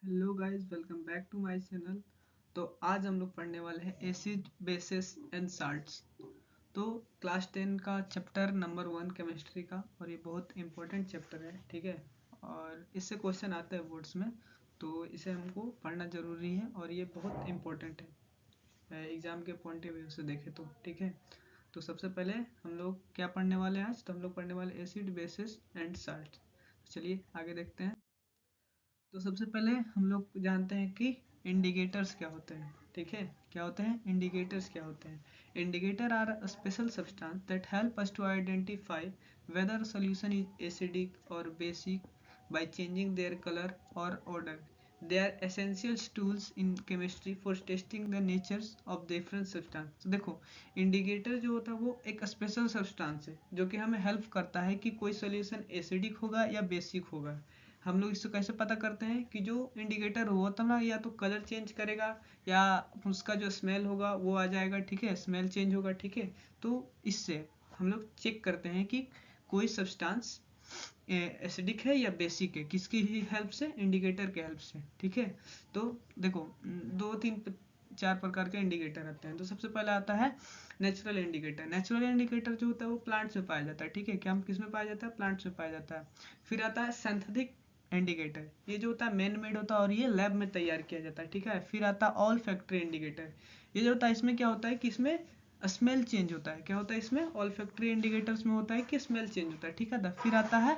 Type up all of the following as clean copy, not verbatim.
Hello guys, welcome back to my channel. तो आज हम लोग पढ़ने वाले हैं एसिड बेसिस एंड साल्ट्स। तो क्लास 10 का चैप्टर नंबर 1 केमिस्ट्री का, और ये बहुत इंपॉर्टेंट चैप्टर है, ठीक है। और इससे क्वेश्चन आते हैं बोर्ड्स में, तो इसे हमको पढ़ना ज़रूरी है और ये बहुत इंपॉर्टेंट है एग्ज़ाम के पॉइंट ऑफ व्यू से देखें तो, ठीक है। तो सबसे पहले हम लोग क्या पढ़ने वाले हैं आज, तो हम लोग पढ़ने वाले एसिड बेसिस एंड साल्ट। चलिए आगे देखते हैं। तो सबसे पहले हम लोग जानते हैं कि इंडिकेटर्स क्या होते हैं, ठीक है। क्या होते हैं इंडिकेटर्स, क्या होते हैं indicator are special substance that help us to identify whether solution is acidic और basic by changing their colour और order. They are essential tools in chemistry for testing the natures of different substance. तो देखो, indicator जो होता है वो एक special substance है जो कि हमें हेल्प करता है कि कोई सॉल्यूशन एसिडिक होगा या बेसिक होगा। हम लोग इसको कैसे पता करते हैं कि जो इंडिकेटर होता ना, या तो कलर चेंज करेगा या उसका जो स्मेल होगा वो आ जाएगा, ठीक है, स्मेल चेंज होगा, ठीक है। तो इससे हम लोग चेक करते हैं कि कोई सब्सटेंस एसिडिक है या बेसिक है, किसकी हेल्प से, इंडिकेटर के हेल्प से, ठीक है। तो देखो, दो तीन चार प्रकार के इंडिकेटर आते हैं। तो सबसे पहले आता है नेचुरल इंडिकेटर। नेचुरल इंडिकेटर जो होता है वो प्लांट्स में पाया जाता है, ठीक है। क्या हम किस में पाया जाता है, प्लांट्स में पाया जाता है। फिर आता है सिंथेटिक इंडिकेटर, ये जो होता है मैन मेड होता है और ये लैब में तैयार किया जाता है, ठीक है। फिर आता है ऑल फैक्ट्री इंडिकेटर, ये जो होता है इसमें क्या होता है कि इसमें स्मेल चेंज होता है। क्या होता है इसमें, ऑल फैक्ट्री इंडिकेटर्स में होता है कि स्मेल चेंज होता है, ठीक है। फिर आता है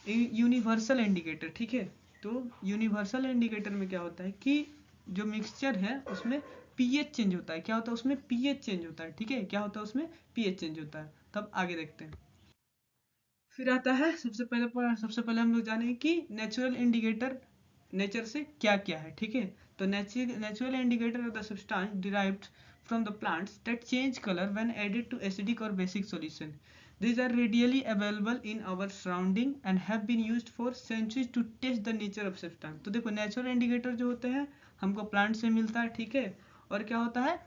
यूनिवर्सल इंडिकेटर, ठीक है। तो यूनिवर्सल इंडिकेटर में क्या होता है कि जो मिक्सचर है उसमें पीएच चेंज होता है। क्या होता है उसमें, पीएच चेंज होता है, ठीक है। क्या होता है उसमें, पीएच चेंज होता है। तब आगे देखते हैं। फिर आता है सबसे पहले हम लोग जानेंगे कि नेचुरल इंडिकेटर नेचर से क्या क्या है, ठीक है। तो natural indicator of the substance derived from the plants that change color when added to acidic or basic solution. These are readily available in our surrounding and have been used for centuries to test the nature of substance. तो देखो, natural indicator जो होते हैं हमको plant से मिलता है, ठीक है। और क्या होता है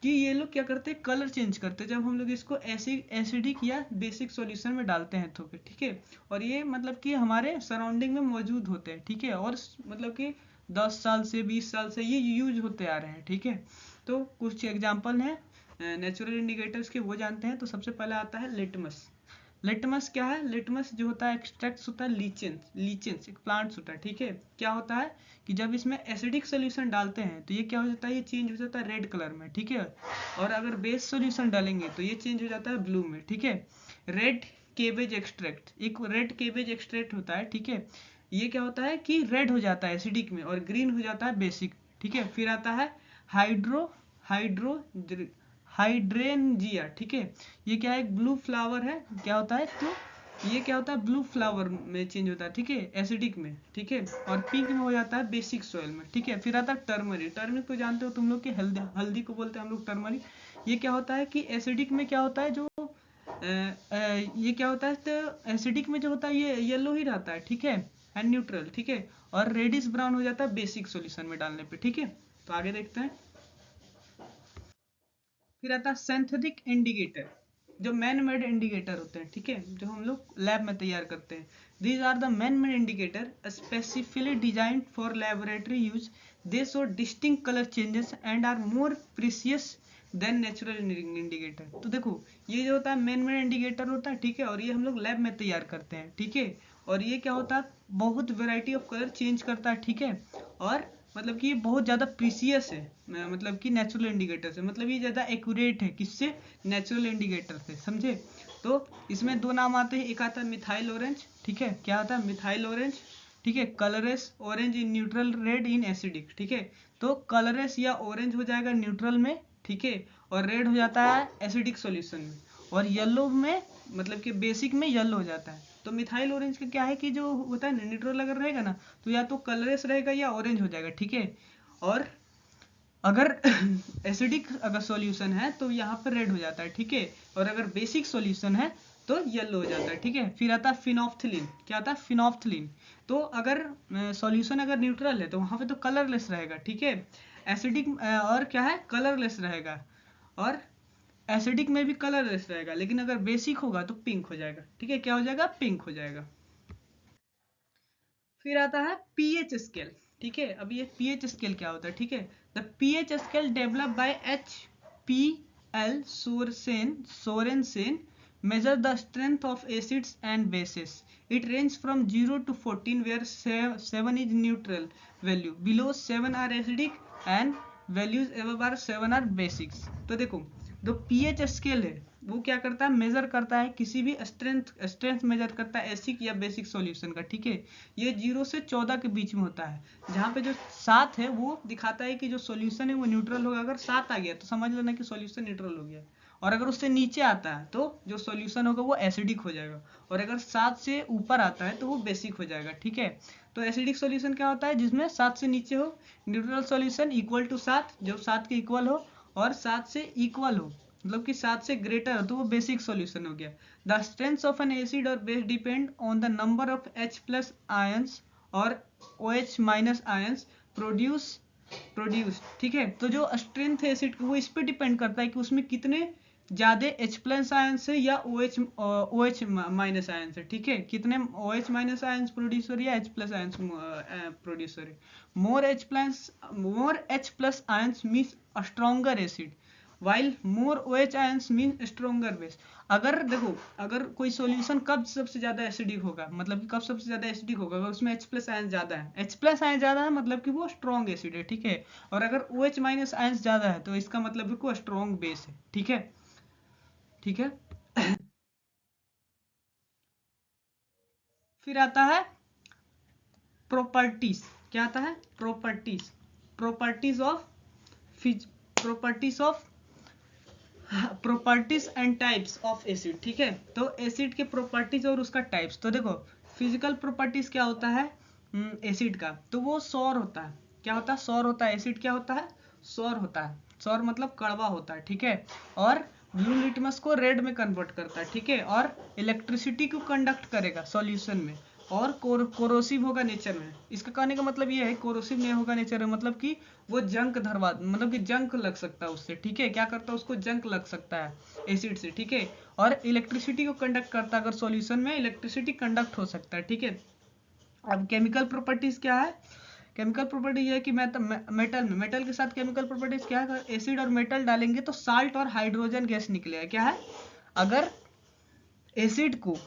कि ये लोग क्या करते हैं, कलर चेंज करते हैं जब हम लोग इसको एसिडिक या बेसिक सॉल्यूशन में डालते हैं तो, ठीक है। और ये मतलब कि हमारे सराउंडिंग में मौजूद होते हैं, ठीक है। और मतलब कि 10 साल से 20 साल से ये यूज होते आ रहे हैं, ठीक है। तो कुछ एग्जाम्पल हैं नेचुरल इंडिकेटर्स के, वो जानते हैं। तो सबसे पहले आता है लिटमस। लिटमस क्या है, लिटमस जो होता है एक्सट्रैक्ट होता है लीचेंस, लीचेंस एक प्लांट्स होता है, ठीक है। क्या होता है कि जब इसमें एसिडिक सोल्यूशन डालते हैं तो ये क्या हो जाता है, ये चेंज हो जाता है रेड कलर में, ठीक है। और अगर बेस सोल्यूशन डालेंगे तो ये चेंज हो जाता है ब्लू में, ठीक है। रेड केबेज एक्सट्रैक्ट, एक रेड केबेज एक्सट्रैक्ट होता है, ठीक है। ये क्या होता है कि रेड हो जाता है एसिडिक में और ग्रीन हो जाता है बेसिक, ठीक है। फिर आता है हाइड्रो हाइड्रो हाइड्रेंजिया, ठीक है। ये क्या है, एक ब्लू फ्लावर है। क्या होता है, तो ये क्या होता है, ब्लू फ्लावर में चेंज होता है, ठीक है, एसिडिक में, ठीक है। और पिंक में हो जाता है बेसिक सॉइल में, ठीक है। फिर आता है टर्मरिक। टर्मरिक को जानते हो तुम लोग कि हल्दी, हल्दी को बोलते हैं हम लोग टर्मरिक। ये क्या होता है कि एसिडिक में क्या होता है, जो ये क्या होता है, तो एसिडिक में जो होता है ये येलो ही रहता है, ठीक है, एंड न्यूट्रल, ठीक है। और रेडिश ब्राउन हो जाता है बेसिक सॉल्यूशन में डालने पे, ठीक है। तो आगे देखते हैं। फिर आता है सिंथेटिक इंडिकेटर, जो मैन मेड इंडिकेटर होते हैं, ठीक है, जो हम लोग लैब में तैयार करते हैं। These are the man made indicator specifically designed for laboratory use. They show distinct colour changes and are more precise than natural indicator. तो देखो, ये जो होता है मैन मेड इंडिकेटर होता है, ठीक है, और ये हम लोग लैब में तैयार करते हैं, ठीक है। और ये क्या होता है, बहुत वेराइटी ऑफ कलर चेंज करता है, ठीक है। और मतलब कि ये बहुत ज़्यादा प्रीसियस है, मतलब कि नेचुरल इंडिकेटर से, मतलब ये ज़्यादा एक्यूरेट है, किससे, नेचुरल इंडिकेटर से, समझे। तो इसमें दो नाम आते हैं, एक आता है मिथाइल ऑरेंज, ठीक है। क्या आता है, मिथाइल ऑरेंज, ठीक है। Colourless orange in neutral, red in acidic, ठीक है। तो कलरलेस या ऑरेंज हो जाएगा न्यूट्रल में, ठीक है। और रेड हो जाता है एसिडिक सॉल्यूशन में। और येलो में, मतलब कि बेसिक में येलो हो जाता है। तो मिथाइल ऑरेंज का क्या है कि जो होता है ना, न्यूट्रल अगर रहेगा ना तो या तो कलरलेस रहेगा या ऑरेंज हो जाएगा, ठीक है। और अगर एसिडिक अगर सॉल्यूशन है तो यहाँ पर रेड हो जाता है, ठीक है। और अगर बेसिक सॉल्यूशन है तो येलो हो जाता है, ठीक है। फिर आता है फिनोफ्थलीन। क्या आता है, फिनोफ्थलीन। तो अगर सॉल्यूशन अगर न्यूट्रल है तो वहाँ पे तो कलरलेस रहेगा, ठीक है। एसिडिक और क्या है, कलरलेस रहेगा। और एसिडिक में भी कलरलेस रहेगा, लेकिन अगर बेसिक होगा तो पिंक हो जाएगा, ठीक है। क्या हो जाएगा, पिंक हो जाएगा। फिर आता है पीएच स्केल। ठीक है। अब ये पीएच स्केल क्या होता है, ठीक है। The pH scale develop by HPL Sorensen measure the strength of acids and bases. It ranges from 0 to 14 where 7 is neutral value, below 7 are acidic and values above are 7 are basics. तो देखो जो pH scale है वो क्या करता है, major करता है किसी भी स्ट्रेंथ मेजर करता है एसिड या बेसिक सॉल्यूशन का, ठीक है। ये 0 से 14 के बीच में होता है, जहाँ पे जो 7 है वो दिखाता है कि जो सॉल्यूशन है वो न्यूट्रल होगा। अगर 7 आ गया तो समझ लेना कि सॉल्यूशन न्यूट्रल हो गया, और अगर उससे नीचे आता है तो जो सॉल्यूशन होगा वो एसिडिक हो जाएगा, और अगर 7 से ऊपर आता है तो वो बेसिक हो जाएगा, ठीक है। तो एसिडिक सॉल्यूशन क्या होता है, जिसमें 7 से नीचे हो। न्यूट्रल सॉल्यूशन इक्वल टू 7, जो 7 के इक्वल हो और 7 से इक्वल हो, मतलब कि 7 से ग्रेटर हो, तो वो बेसिक सॉल्यूशन हो गया। The strength of an acid और base depend on the number of H+ ions और OH- आयंस प्रोड्यूस, ठीक है। तो जो स्ट्रेंथ है एसिड वो इस पे डिपेंड करता है कि उसमें कितने ज्यादा H+ आयंस है या OH- आयंस है, ठीक है। कितने OH- आयंस प्रोड्यूस हो रही है, H+ आयंस प्रोड्यूस हो रही है। More H+ ions means stronger acid, while more OH ions mean stronger base. अगर देखो, अगर कोई सॉल्यूशन कब सबसे ज्यादा एसिडिक होगा, मतलब कि कब सबसे ज्यादा एसिडिक होगा, अगर उसमें H+ आयंस ज्यादा है, H+ आयंस ज्यादा है मतलब कि वो स्ट्रॉन्ग एसिड है, ठीक है। और अगर OH- आयंस ज्यादा है तो इसका मतलब है कि वो स्ट्रॉन्ग बेस है, ठीक है, ठीक है। फिर आता है प्रॉपर्टीज। क्या आता है, प्रॉपर्टीज, प्रॉपर्टीज ऑफ फिज properties of properties and types of acid, ठीक है। तो एसिड के प्रॉपर्टीज और उसका टाइप्स। तो देखो फिजिकल प्रॉपर्टीज क्या होता है एसिड का, तो वो सौर होता है। क्या होता है, सौर होता है। एसिड क्या होता है, सौर होता है। सौर मतलब कड़वा होता है, ठीक है। और ब्लू लिटमस को रेड में कन्वर्ट करता है, ठीक है। और इलेक्ट्रिसिटी को कंडक्ट करेगा सॉल्यूशन में, और कोरोसिव होगा नेचर में। इसका कहने का मतलब ये है कोरोसिव नहीं होगा नेचर में, मतलब कि वो जंक धरवा, मतलब कि जंक लग सकता है उससे, ठीक है। क्या करता है, उसको जंक लग सकता है एसिड से, ठीक है। और इलेक्ट्रिसिटी को कंडक्ट करता है, अगर सॉल्यूशन में इलेक्ट्रिसिटी कंडक्ट हो सकता है, ठीक है। अब केमिकल प्रॉपर्टीज क्या है, केमिकल प्रॉपर्टी ये है कि मेटल के साथ केमिकल प्रॉपर्टीज क्या है, एसिड और मेटल डालेंगे तो साल्ट और हाइड्रोजन गैस निकलेगा। क्या है, अगर एसिड को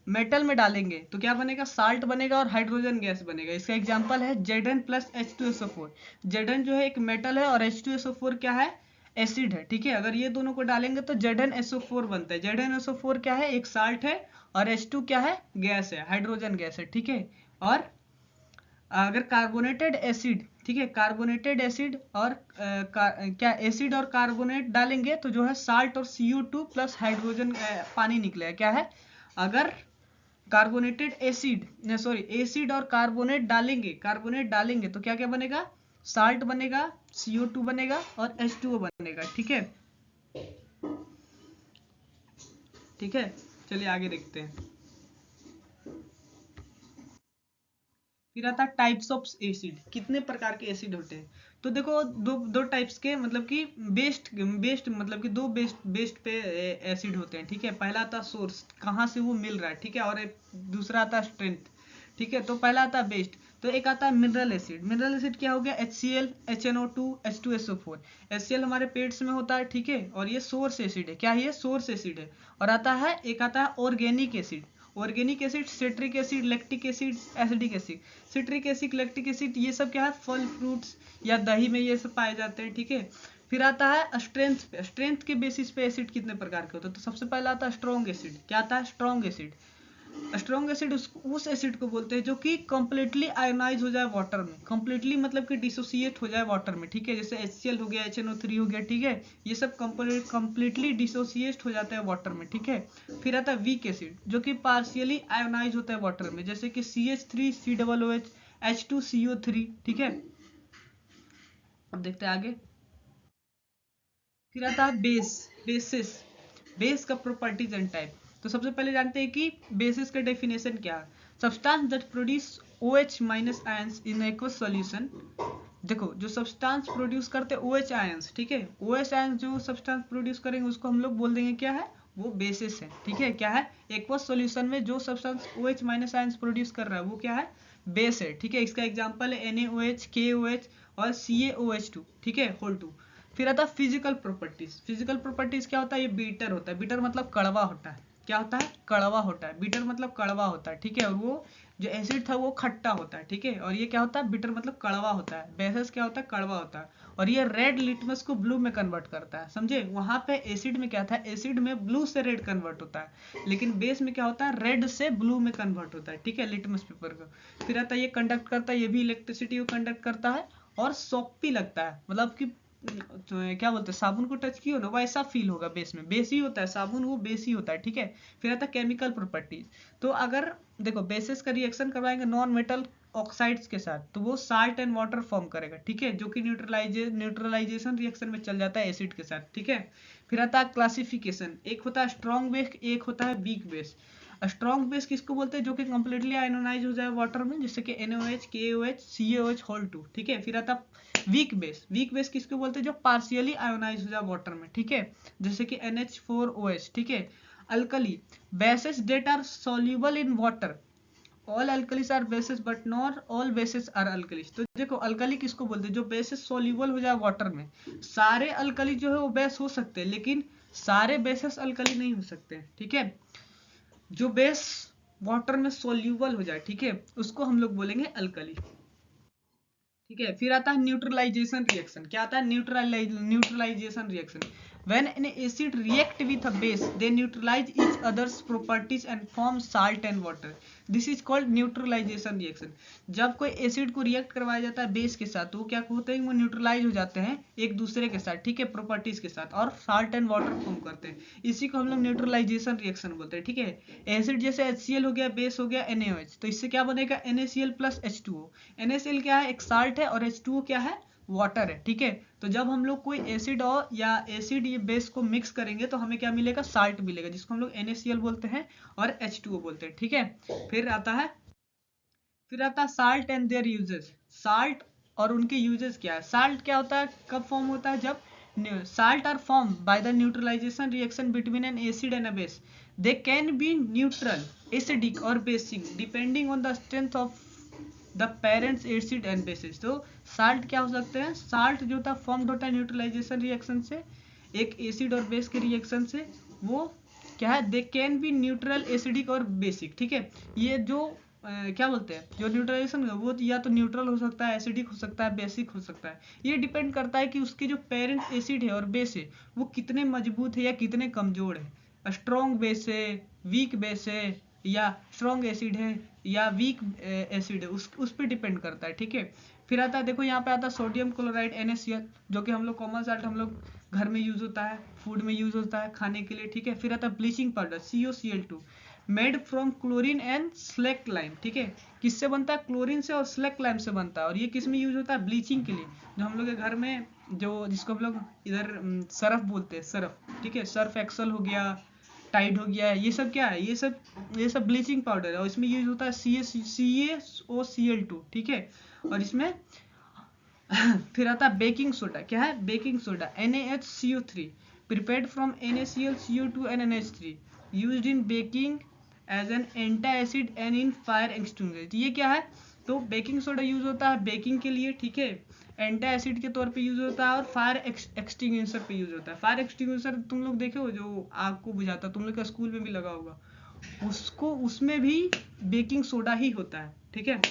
मेटल में डालेंगे तो क्या बनेगा, साल्ट बनेगा और हाइड्रोजन गैस बनेगा। इसका एग्जांपल है Zn प्लस H2SO4। Zn जो है एक मेटल है और H2SO4 क्या है, एसिड है, ठीक है। अगर ये दोनों को डालेंगे तो ZnSO4 बनता है। ZnSO4 क्या है, एक साल्ट है, और H2 क्या है, गैस है, हाइड्रोजन गैस है, ठीक है। और अगर कार्बोनेटेड एसिड, ठीक है, कार्बोनेटेड एसिड और क्या एसिड और कार्बोनेट डालेंगे तो जो है साल्ट और CO2 प्लस हाइड्रोजन पानी निकलेगा। क्या है, अगर कार्बोनेटेड एसिड सॉरी एसिड और कार्बोनेट डालेंगे तो क्या क्या बनेगा, साल्ट बनेगा, CO2 बनेगा और H2O बनेगा, ठीक है, ठीक है। चलिए आगे देखते हैं। फिर आता है टाइप्स ऑफ एसिड, कितने प्रकार के एसिड होते हैं। तो देखो दो दो टाइप्स के, मतलब कि बेस्ड मतलब कि दो बेस्ड पे एसिड होते हैं, ठीक है। पहला आता है सोर्स, कहाँ से वो मिल रहा है, ठीक है। और दूसरा आता है स्ट्रेंथ, ठीक है। तो पहला आता है बेस्ड, तो एक आता है मिनरल एसिड। मिनरल एसिड क्या हो गया, HCl, HNO2, H2SO4। HCl हमारे पेट्स में होता है, ठीक है। और ये सोर्स एसिड है, क्या है, ये सोर्स एसिड है। और आता है एक आता है organic acid. Organic acid citric acid, lactic acid, acidic acid. Citric acid, lactic acid ये सब क्या है, फल फ्रूट्स या दही में ये सब पाए जाते हैं, ठीक है। फिर आता है स्ट्रेंथ पे, स्ट्रेंथ के बेसिस पे एसिड कितने प्रकार के होते हैं। तो सबसे पहला आता है स्ट्रॉन्ग एसिड। क्या आता है, स्ट्रॉन्ग एसिड। स्ट्रॉन्ग एसिड उस एसिड को बोलते हैं जो कि कंप्लीटली आयोनाइज हो जाए वाटर में, कंप्लीटली मतलब कि डिसोसिएट हो जाए वाटर में, ठीक है। जैसे HCl हो गया, HNO3 हो गया, ठीक है। ये सब कंप्लीटली डिसोसिएट हो जाता है वाटर में, ठीक है। फिर आता है वीक एसिड जो कि पार्शियली आयोनाइज होता है वाटर में, जैसे कि CH3COOH, H2CO3, ठीक है। अब देखते हैं आगे। फिर आता है बेसिस, बेस का प्रॉपर्टीज एंड टाइप। तो सबसे पहले जानते हैं कि बेसिस का डेफिनेशन क्या है। Substance that produce OH- ions in aqueous solution. देखो जो सब्सटेंस प्रोड्यूस करते हैं OH आयंस, ठीक है। OH आयंस जो सब्सटेंस प्रोड्यूस करेंगे उसको हम लोग बोल देंगे क्या है, वो बेसिस है, ठीक है। क्या है, एक्वस सॉल्यूशन में जो सब्सटेंस OH- आयंस प्रोड्यूस कर रहा है वो क्या है, बेस है, ठीक है। इसका एग्जांपल है NaOH, KOH और CaOH2, ठीक है, होल 2। फिर आता है फिजिकल प्रॉपर्टीज। फिजिकल प्रॉपर्टीज क्या होता है? ये बीटर होता है। बीटर मतलब कड़वा होता है। क्या होता है? कड़वा होता है। बीटर मतलब कड़वा होता है, ठीक है। और वो जो एसिड था वो खट्टा होता है, ठीक है। और ये क्या होता है? बिटर मतलब कड़वा होता है। बेसिस क्या होता है? कड़वा होता है। और ये रेड लिटमस को ब्लू में कन्वर्ट करता है, समझे। वहां पे एसिड में क्या था? एसिड में ब्लू से रेड कन्वर्ट होता है, लेकिन बेस में क्या होता है? रेड से ब्लू में कन्वर्ट होता है, ठीक है, लिटमस पेपर का। फिर आता है ये कंडक्ट करता है, ये भी इलेक्ट्रिसिटी को कंडक्ट करता है और सॉफ्ट लगता है, मतलब कि तो क्या बोलते हैं, साबुन को टच किया ना वैसा फील होगा। बेस में बेस ही होता है, साबुन वो बेस ही होता है, ठीक है। फिर आता है केमिकल प्रॉपर्टीज। तो अगर देखो बेसिस का रिएक्शन करवाएंगे नॉन मेटल ऑक्साइड्स के साथ, तो वो साल्ट एंड वाटर फॉर्म करेगा, ठीक है, जो कि न्यूट्रलाइजेशन रिएक्शन में चल जाता है एसिड के साथ, ठीक है। फिर आता है क्लासिफिकेशन। एक होता है स्ट्रॉन्ग बेस, एक होता है वीक बेस। स्ट्रॉन्ग बेस किसको बोलते हैं? जो कि कंप्लीटली आयनोनाइज हो जाए वाटर में, जैसे कि NaOH, KOH, CaOH होल 2, ठीक है। फिर आता वीक बेस। वीक बेस किसको बोलते हैं? जो पार्शियली आयोनाइज हो जाए वाटर में, ठीक है, जैसे कि NH4OH, ठीक है। Alkali bases that are soluble in water. All alkalis are bases but not all bases are alkalis. तो देखो अल्कली किसको बोलते हैं? जो बेसिस सॉल्युबल हो जाए वाटर में। सारे अल्कली जो है वो बेस हो सकते हैं, लेकिन सारे बेसिस अल्कली नहीं हो सकते, ठीक है। जो बेस वाटर में सोल्यूबल हो जाए, ठीक है, उसको हम लोग बोलेंगे अल्कली, ठीक है। फिर आता है न्यूट्रलाइजेशन रिएक्शन। क्या आता है? Neutralisation reaction. When an acid react with a base, they neutralize each other's properties and form salt and water. This is called neutralization reaction. जब कोई एसिड को रिएक्ट करवाया जाता है बेस के साथ, तो वो क्या होते हैं? वो न्यूट्रलाइज हो जाते हैं एक दूसरे के साथ, ठीक है, प्रॉपर्टीज के साथ, और साल्ट एंड वाटर फॉर्म करते हैं। इसी को हम लोग न्यूट्रलाइजेशन रिएक्शन बोलते हैं, ठीक है। एसिड जैसे HCl हो गया, बेस हो गया NaOH, तो इससे क्या बनेगा? NaCl plus H2O। NaCl क्या है? एक साल्ट है, और H2O क्या है? वाटर है, ठीक है। तो जब हम लोग कोई एसिड और या एसिड ये बेस को मिक्स करेंगे तो हमें क्या मिलेगा? साल्ट मिलेगा, जिसको हम लोग NaCl बोलते हैं और H2O बोलते हैं, ठीक है। फिर आता है salt and there uses. Salt और उनके यूजेस क्या है? साल्ट क्या होता है? कब फॉर्म होता है? जब salt are formed by the neutralization reaction between an acid and a base. They can be neutral, acidic or basic depending on the strength of the parents acid and bases. तो salt क्या हो सकते हैं? Salt जो था formed होता है neutralisation reaction से, एक एसिड और बेस के रिएक्शन से। वो क्या है? They can be neutral, acidic और बेसिक, ठीक है। ये जो क्या बोलते हैं, जो न्यूट्रलाइजेशन है वो या तो न्यूट्रल हो सकता है, एसिडिक हो सकता है, बेसिक हो सकता है। ये डिपेंड करता है कि उसके जो पेरेंट एसिड है और बेस है वो कितने मजबूत है या कितने कमजोर है। स्ट्रॉन्ग बेस है, वीक बेस है, या स्ट्रॉन्ग एसिड है या वीक एसिड है, उस पर डिपेंड करता है, ठीक है। फिर आता है, देखो यहाँ पे आता है सोडियम क्लोराइड NaCl, जो कि हम लोग कॉमन साल्ट हम लोग घर में यूज होता है, फूड में यूज होता है, खाने के लिए, ठीक है। फिर आता है bleaching powder COCl2 made from chlorine and slack lime, ठीक है। किससे बनता है? क्लोरीन से और स्लैक लाइम से बनता है। और ये किस में यूज होता है? ब्लीचिंग के लिए। जो हम लोग के घर में जो जिसको हम लोग इधर सर्फ बोलते हैं, सर्फ, ठीक है, सर्फ एक्सल हो गया, टाइड हो गया, ये सब क्या है? ये सब ब्लीचिंग पाउडर है, और इसमें यूज होता है CaOCl2, ठीक है। और इसमें फिर आता है बेकिंग सोडा। क्या है? Baking soda NaHCO3 prepared from NaCl, CO2 and NH3 used in baking as an anti-acid and in fire extinguisher। ये क्या है? तो बेकिंग सोडा यूज होता है बेकिंग के लिए, ठीक है, एंटी एसिड के तौर पे यूज होता है, और फायर एक्सटिंग्विशर पे यूज होता है। फायर एक्सटिंग्विशर तुम लोग देखे हो, जो आग को बुझाता है, तुम लोग का स्कूल में भी लगा होगा, उसमें भी बेकिंग सोडा ही होता है, ठीक है।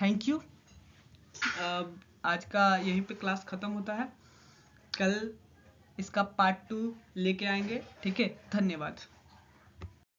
Thank you. आज का यहीं पे क्लास खत्म होता है। कल इसका पार्ट 2 लेके आएंगे, ठीक है। धन्यवाद।